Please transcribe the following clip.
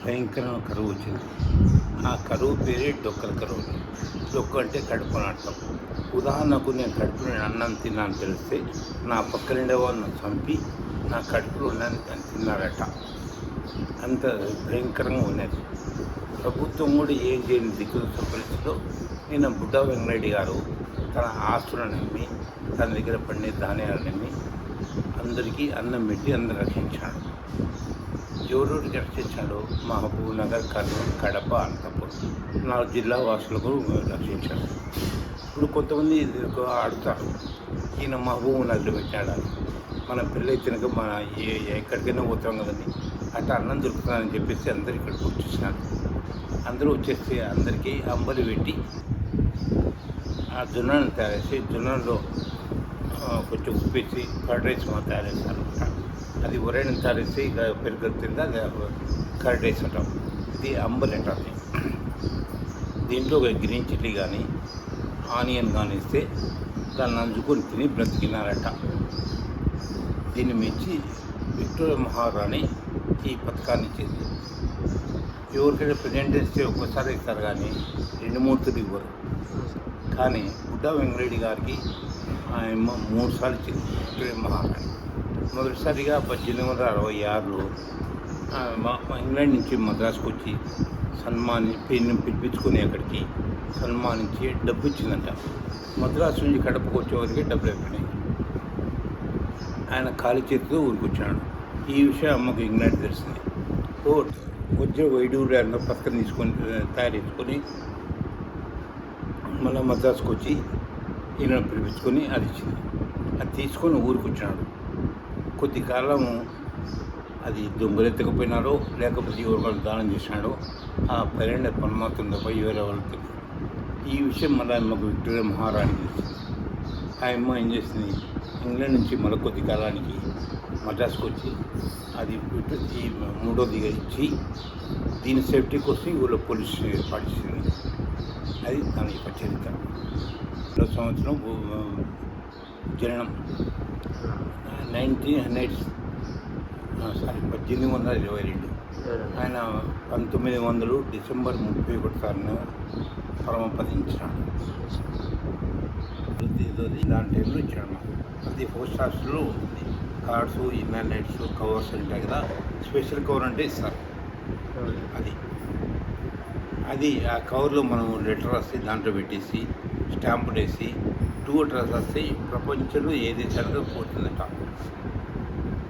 భయంకరమైన కరువు వచ్చింది. ఆ కరువు పేరే డొక్కల కరువు. డొక్క అంటే కడుపు అని అర్థం. ఉదాహరణకు నేను కడుపులో అన్నం తిన్నాను తెలిస్తే నా పక్కనుండే వాళ్ళని చంపి నా కడుపులో ఉన్నాను తిన్నారట. అంత భయంకరంగా ఉన్నది. ప్రభుత్వం కూడా ఏం చేయని దిక్కుల పరిస్థితిలో నిన్న బుడ్డా వెంకరెడ్డి గారు తన ఆస్తులను నమ్మి తన దగ్గర పండే ధాన్యాలను నమ్మి అందరికీ అన్నం పెట్టి అందరు రక్షించాడు. ఎవరెవరికి రక్షించాడు? మహబూబ్ నగర్, కర్నూలు, కడప, అనంతపురం 4 జిల్లా వాసులకు రక్షించాడు. ఇప్పుడు కొంతమంది ఆడుతారు, ఈయన మహబూబ్ నగర్ పెట్టాడు. మన పిల్లలు తినక మన ఎక్కడికైనా పోతాం కదండి, అట్లా అన్నం దొరుకుతుందని చెప్పేసి అందరు ఇక్కడికి వచ్చేసినారు. అందరూ వచ్చేస్తే అందరికీ అంబలి పెట్టి ఆ జొన్నను తయారు చేసి జొన్నలో కొంచెం ఉప్పేసి కర్డ్ రైస్ తయారు చేస్తారు. అది ఉరైన తయారు చేసి ఇక పెరుగు తిందా కర్డ్ రైస్ అంటాం. ఇది అంబలి అంటారు. దీంట్లో గ్రీన్ చిల్లీ కానీ ఆనియన్ కానీ ఇస్తే దాన్ని నంచుకొని తిని బ్రతికినారట. దీన్ని మెచ్చి విక్టోరియా మహారాణి ఈ పథకాన్ని ఇచ్చింది. ఎవరికైనా ప్రజెంట్ ఇస్తే ఒక్కసారి ఇస్తారు కానీ 2-3 ఇవ్వరు. కానీ బుడ్డా వెంకరెడ్డి గారికి ఆయన 3 సార్లు ఇచ్చింది విక్టోరియా మహారాణి. మొదటిసారిగా 1866లో ఇంగ్లాండ్ నుంచి మద్రాసుకు వచ్చి పిలిపించుకొని అక్కడికి సన్మానించి డబ్బు ఇచ్చిందంట. మద్రాసు నుంచి కడపకు వచ్చేవారికి డబ్బులు అయిపోయినాయి. ఆయన ఖాళీ చేతితో ఊరికొచ్చినాడు. ఈ విషయం అమ్మకు ఇంగ్లాండ్ తెలిసింది. వచ్చే వైడూరు అన్న పథకం తీసుకొని తయారు చేసుకొని మళ్ళీ మద్రాసుకు వచ్చి ఈయన పిలిపించుకొని అది ఇచ్చింది. అది తీసుకొని ఊరికి వచ్చినాడు. కొద్ది కాలం అది దొంగలెత్తకపోయినారో లేకపోతే ఎవరికైనా దానం చేసినాడో ఆ పైన పరమాత్మ తప్ప వేరే వాళ్ళకి. ఈ విషయం మళ్ళీ అమ్మకు విక్టోరియా మహారాణి తెలిసింది. ఆ అమ్మ ఏం చేసింది, ఇంగ్లాండ్ నుంచి మరో కొద్ది కాలానికి మద్రాసుకు వచ్చి అది ఈ 3వదిగా ఇచ్చి దీని సేఫ్టీ కోసం ఊళ్ళో పోలీస్ ఏర్పాటించింది. అది దాని యొక్క చరిత్ర. 2000 జననం 1822. ఆయన 1900 డిసెంబర్ 31 పరమపదించినాడు. ఇలాంటి టైంలో ఇచ్చాడు. అది పోస్ట్ ఆఫీస్లో ఉంటుంది. కార్డ్స్, ఇన్నర్ కవర్స్ ఉంటాయి కదా, స్పెషల్ కవర్ అంటే ఇస్తారు. అది ఆ కవర్లో మనం లెటర్ రాసి దాంట్లో పెట్టేసి స్టాంప్ వేసి 2 అడ్రస్ వస్తే ప్రపంచంలో ఏ దేశాలకు పోతుందట.